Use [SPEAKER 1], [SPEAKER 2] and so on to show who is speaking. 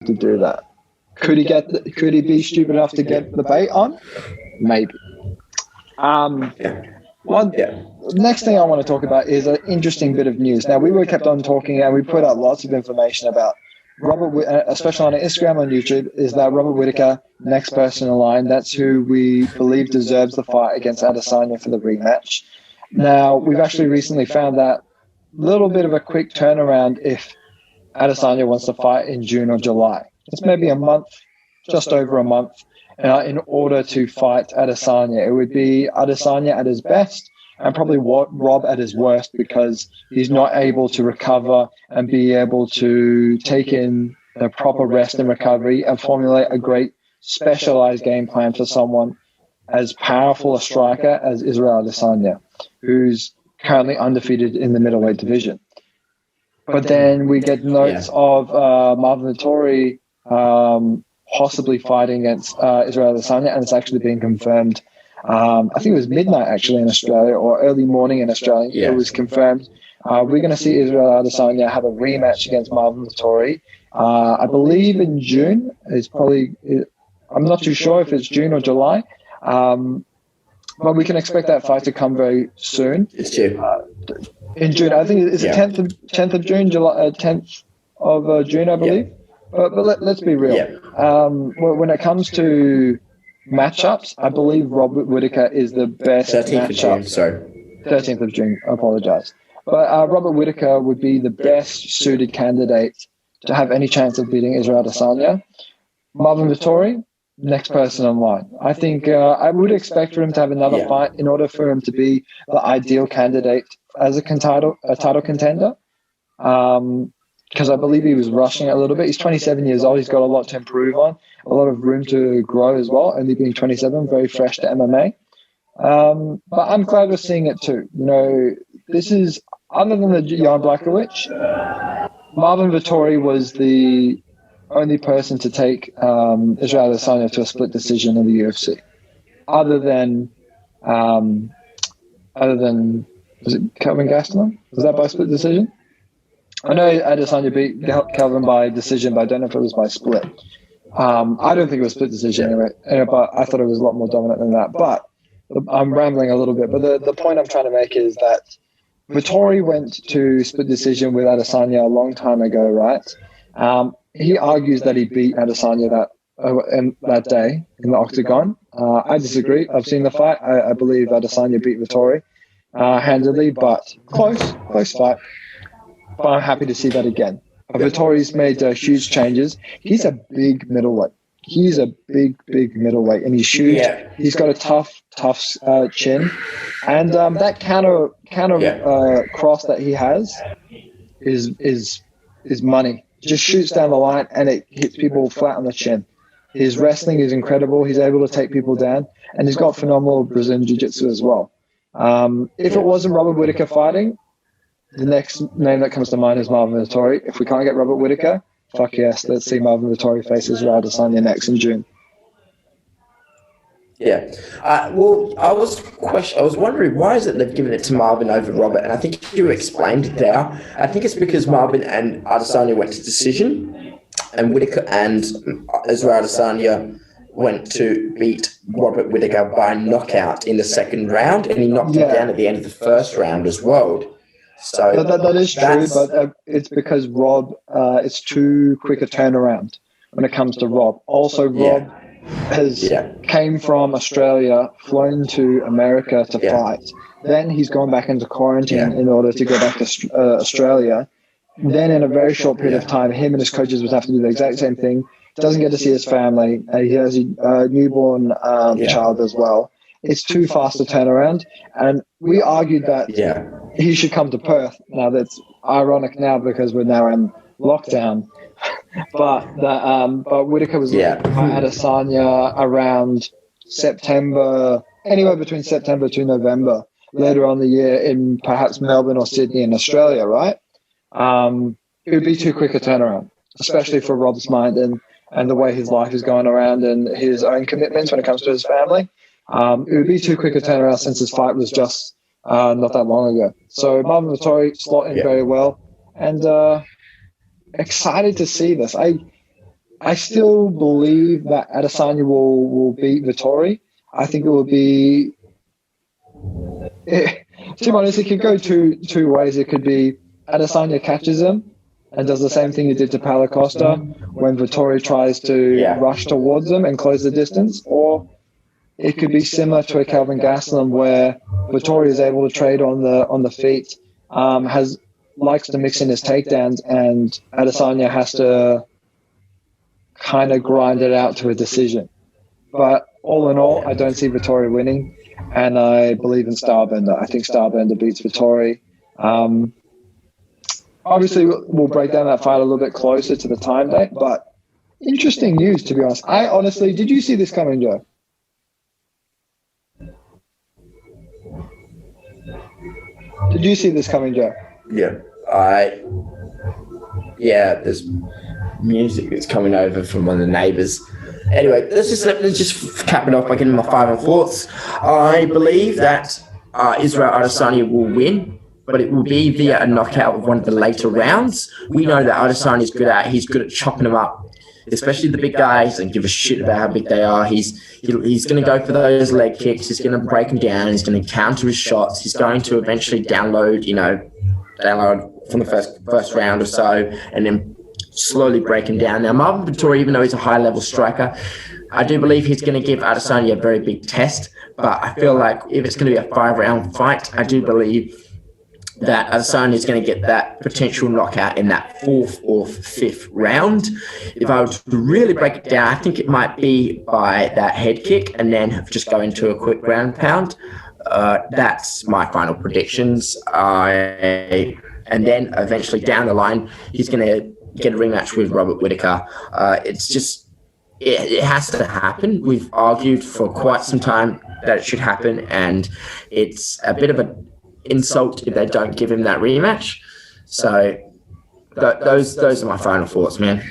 [SPEAKER 1] to do that. Could he be stupid enough to get the bait on? Maybe. Next thing I want to talk about is an interesting bit of news. Now, we were kept on talking and we put out lots of information about Robert, especially on Instagram and YouTube, is that Robert Whittaker, next person in line. That's who we believe deserves the fight against Adesanya for the rematch. Now, we've actually recently found that little bit of a quick turnaround if Adesanya wants to fight in June or July. It's maybe a month, just over a month, in order to fight Adesanya. It would be Adesanya at his best and probably Rob at his worst because he's not able to recover and be able to take in the proper rest and recovery and formulate a great specialized game plan for someone as powerful a striker as Isreal Adesanya, who's currently undefeated in the middleweight division. But then we get notes of Marvin Vettori possibly fighting against Isreal Adesanya, and it's actually been confirmed. I think it was midnight actually in Australia or early morning in Australia. It was confirmed. We're going to see Isreal Adesanya have a rematch against Marvin Vettori. I believe in June. I'm not too sure if it's June or July. But we can expect that fight to come very soon.
[SPEAKER 2] It's June.
[SPEAKER 1] In June, I think it's the 10th of June, July 10th of June, I believe.
[SPEAKER 2] Yeah.
[SPEAKER 1] But let's be real.
[SPEAKER 2] Yeah.
[SPEAKER 1] When it comes to matchups, I believe Robert Whittaker is the best
[SPEAKER 2] 13th
[SPEAKER 1] matchup.
[SPEAKER 2] of June, sorry.
[SPEAKER 1] 13th of June, I apologize. But Robert Whittaker would be the best suited candidate to have any chance of beating Isreal Adesanya. Marvin Vettori, next person in line. I think I would expect for him to have another fight in order for him to be the ideal candidate as a title contender. Because I believe he was rushing it a little bit. He's 27 years old. He's got a lot to improve on, a lot of room to grow as well, only being 27, very fresh to MMA. But I'm glad we're seeing it too. You know, this is, other than the Jan Blachowicz, Marvin Vettori was the only person to take Isreal Adesanya to a split decision in the UFC. Other than was it Kelvin Gastelum? Was that by split decision? I know Adesanya beat Kelvin by decision, but I don't know if it was by split. I don't think it was split decision anyway, but I thought it was a lot more dominant than that. But I'm rambling a little bit. But the point I'm trying to make is that Vettori went to split decision with Adesanya a long time ago, right? He argues that he beat Adesanya that day in the octagon. I disagree. I've seen the fight. I believe Adesanya beat Vettori handily, but close fight. But I'm happy to see that again. Vettori's made huge changes. He's a big middleweight. He's a big middleweight, and he's huge. Yeah. He's got a tough chin, and that counter cross that he has is money. Just shoots down the line, and it hits people flat on the chin. His wrestling is incredible. He's able to take people down, and he's got phenomenal Brazilian jiu-jitsu as well. If it wasn't Robert Whittaker fighting, the next name that comes to mind is Marvin Vettori. If we can't get Robert Whittaker, fuck yes, let's see Marvin Vettori faces Isreal Adesanya next in June.
[SPEAKER 2] Yeah. Well, I was wondering why is it they've given it to Marvin over Robert, and I think you explained it there. I think it's because Marvin and Adesanya went to decision, and Whittaker and Isreal Adesanya went to beat Robert Whittaker by knockout in the second round, and he knocked him down at the end of the first round as well. So
[SPEAKER 1] that is true, but it's because Rob, it's too quick a turnaround when it comes to Rob. Also, Rob came from Australia, flown to America to fight. Then he's gone back into quarantine in order to go back to Australia. Then in a very short period of time, him and his coaches would have to do the exact same thing. Doesn't get to see his family. He has a newborn child as well. It's too fast a turnaround. And we argued that he should come to Perth. Now, that's ironic now because we're now in lockdown. But Whittaker was looking at Adesanya around September, anywhere between September to November, later on the year in perhaps Melbourne or Sydney in Australia, right? It would be too quick a turnaround, especially for Rob's mind and the way his life is going around and his own commitments when it comes to his family. It would be too quick a turnaround since his fight was just not that long ago. So Marvin Vettori slot in very well, and excited to see this. I still believe that Adesanya will beat Vettori. I think it will be. To be honest, it could go two ways. It could be Adesanya catches him and does the same thing he did to Paulo Costa when Vettori tries to rush towards him and close the distance, or it could be similar to a Kelvin Gastelum where Vettori is able to trade on the feet, likes to mix in his takedowns, and Adesanya has to kind of grind it out to a decision. But all in all, I don't see Vettori winning, and I believe in Starbender. I think Starbender beats Vettori. Obviously, we'll break down that fight a little bit closer to the time date, but interesting news, to be honest. Did you see this coming, Joe? Did you see this coming, Joe?
[SPEAKER 2] Yeah, there's music that's coming over from one of the neighbours. Anyway, let's just cap it off by getting my final thoughts. I believe that Isreal Adesanya will win, but it will be via a knockout of one of the later rounds. We know that Adesanya is good at chopping them up, especially the big guys, and give a shit about how big they are. He's going to go for those leg kicks. He's going to break them down. He's going to counter his shots. He's going to eventually download from the first round or so, and then slowly breaking down. Now, Marvin Vettori, even though he's a high-level striker, I do believe he's going to give Adesanya a very big test, but I feel like if it's going to be a 5-round fight, I do believe that Adesanya is going to get that potential knockout in that 4th or 5th round. If I were to really break it down, I think it might be by that head kick and then just go into a quick ground pound. That's my final predictions. And then eventually down the line, he's going to get a rematch with Robert Whittaker. It's just, it has to happen. We've argued for quite some time that it should happen, and it's a bit of an insult if they don't give him that rematch. So those are my final thoughts, man.